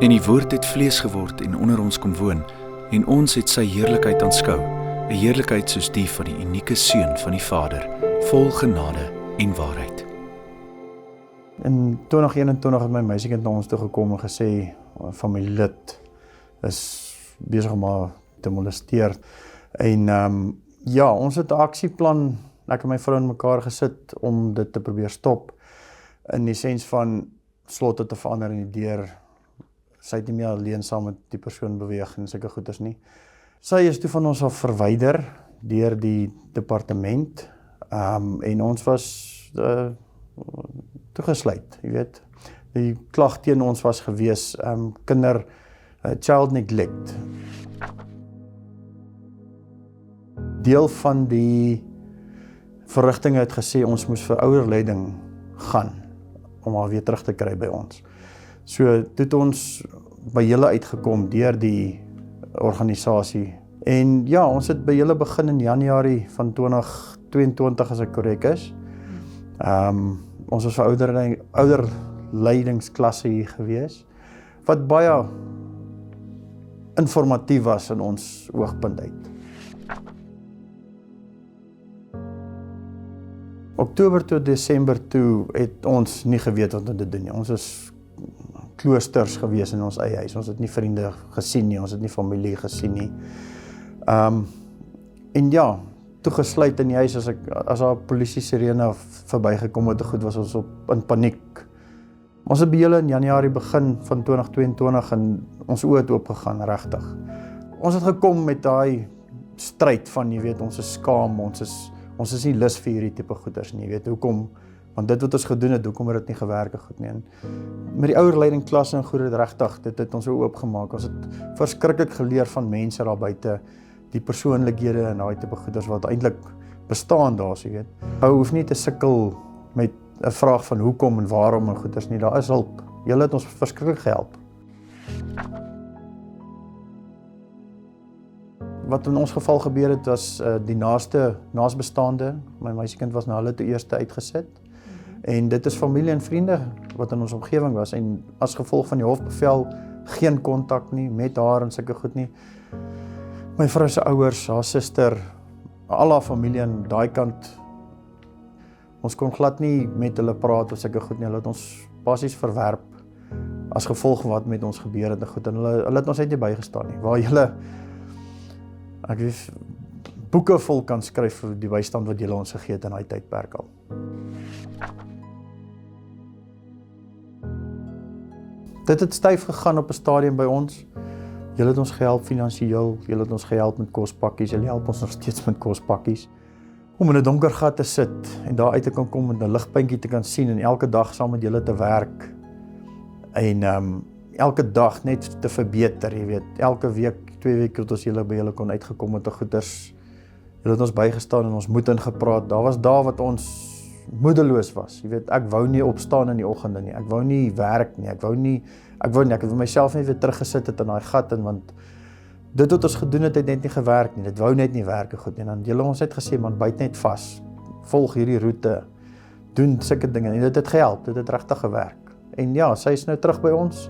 En die woord het vlees geword en onder ons kom woon, en ons het sy heerlikheid aanskou, 'n heerlikheid soos die van die unieke Seun van die Vader, vol genade en waarheid. In 2021 het my meisiekind na ons toe gekom en gesê, familielid is besig om haar te molesteer. En ja, ons het 'n aksieplan, ek en my vrou in mekaar gesit om dit te probeer stop, in die sens van slotte te verander in die deur. Sy het nie meer alleen saam met die persoon beweeg en sulke goeders nie. Sy is toe van ons af verwyder deur die departement, en ons was toegesluit, jy weet. Die klag teen ons was gewees, child neglect. Deel van die verrigtinge het gesê ons moes vir ouerleiding gaan om haar weer terug te kry by ons. So toe het ons by julle uitgekom deur die organisasie. En ja, ons het by julle begin in Januarie van 2022 as ek korrek is. Ons was vir ouderleidingsklasse hier gewees, wat baie informatief was in ons oogpunt uit. Oktober tot Desember toe het ons nie geweet wat om te doen nie. Ons is kloosters gewees in ons eie huis. Ons het nie vriende gesien nie, ons het nie familie gesien nie. En ja, toegesluit in die huis as daar polisie sirene verbygekom het, goed was ons in paniek. Ons het by julle in Januarie begin van 2022 en ons oë het oopgegaan, regtig. Ons het gekom met daai stryd van, jy weet, ons is skaam, ons is nie lus vir hierdie tipe goeders nie, jy weet, hoekom, want dit wat ons gedoen het, hoekom het dit nie gewerk goed nie, en met die ouerleidingklasse en goed het regtig, dit het ons oopgemaak, ons het verskriklik geleer van mense daar buite, die persoonlikhede en daai tipe goeders wat eintlik bestaan daar, jy weet. Ou hoef nie te sukkel met 'n vraag van hoekom en waarom en goeders nie, daar is hulp. Julle het ons verskriklik gehelp. Wat in ons geval gebeur het, was die naasbestaande, my meisiekind was na hulle toe eerste uitgesit, en dit is familie en vriende wat in ons omgewing was, en as gevolg van die hofbevel, geen kontak nie, met haar en sulke goed nie. My vrou se ouers, haar suster, al haar familie aan daai kant, ons kon glad nie met hulle praat of sulke goed nie, hulle het ons basies verwerp, as gevolg van wat met ons gebeur het, en goed, en hulle het ons net nie bygestaan nie, waar julle, ek weet, boeke vol kan skryf vir die bystand wat julle ons gegee het in daai tydperk al. Dit het styf gegaan op 'n stadium by ons. Julle het ons gehelp finansiëel, julle het ons gehelp met kospakkies, julle help ons nog steeds met kospakkies. Om in 'n donker gat te sit en daar uit te kan kom met 'n ligpuntjie te kan sien en elke dag saam met julle te werk. En elke dag net te verbeter, jy weet. Elke week, 2 weke tot ons julle by julle kon uitgekom met 'n goeders. Julle het ons bygestaan en ons moed ingepraat. Daar was dae wat ons moedeloos was. Jy weet, ek wou nie opstaan in die oggende nie. Ek wou nie werk nie. Ek het vir myself net weer teruggesit het in daai gat en want dit wat ons gedoen het net nie gewerk nie. Dit wou net nie werk goed nie. En dan julle ons het gesê, man, byt net vas. Volg hierdie roete. Doen sulke dinge en dit het gehelp. Dit het regtig gewerk. En ja, sy is nou terug by ons.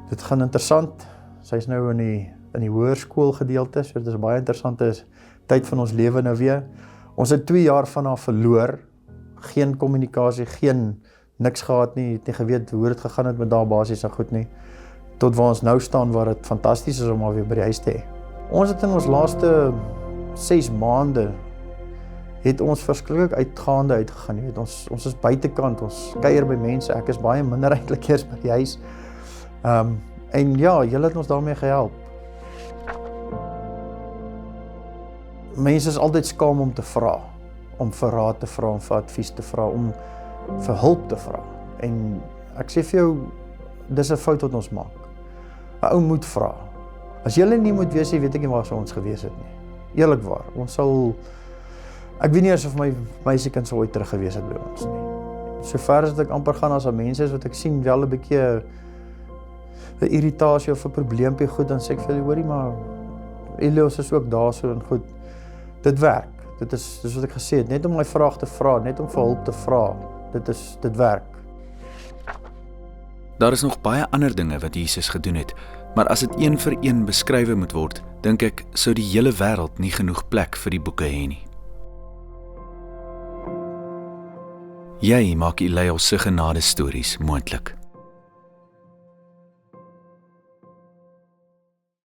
Dit gaan interessant. Sy is nou in die hoërskool gedeelte. So dit is 'n baie interessante tyd van ons lewe nou weer. Ons het 2 jaar van haar verloor. Geen kommunikasie, niks gehad nie, het nie geweet hoe dit gegaan het met daar basies en goed nie, tot waar ons nou staan waar dit fantasties is om haar weer by die huis te hê. Ons het in ons laaste 6 maande, het ons verskriklik uitgegaan, jy weet, ons is buitekant, ons kuier by mense, ek is baie minder eintlik eers by die huis, en ja, julle het ons daarmee gehelp. Mense is altyd skaam om te vra, om vir raad te vra, om vir advies te vra, om vir hulp te vra. En ek sê vir jou, dis 'n fout wat ons maak. 'n Ou moet vra. As julle nie moet wees, weet ek nie waar sou ons gewees het nie. Eerlikwaar, ons sal, ek weet nie eens of my meisiekind sou ooit terug gewees het by ons nie. So ver as ek amper gaan as daar mense is wat ek sien wel 'n bietjie 'n irritasie of 'n probleempie goed, dan sê ek vir hulle, hoorie maar, Elios is ook daar so en goed. Dit werk. Dit is wat ek gesê het, net om my vraag te vra, net om vir hulp te vra. Dit werk. Daar is nog baie ander dinge wat Jesus gedoen het, maar as dit een vir een beskrywe moet word, dink ek sou die hele wêreld nie genoeg plek vir die boeke hê nie. Jy maak Elias se genade stories moontlik.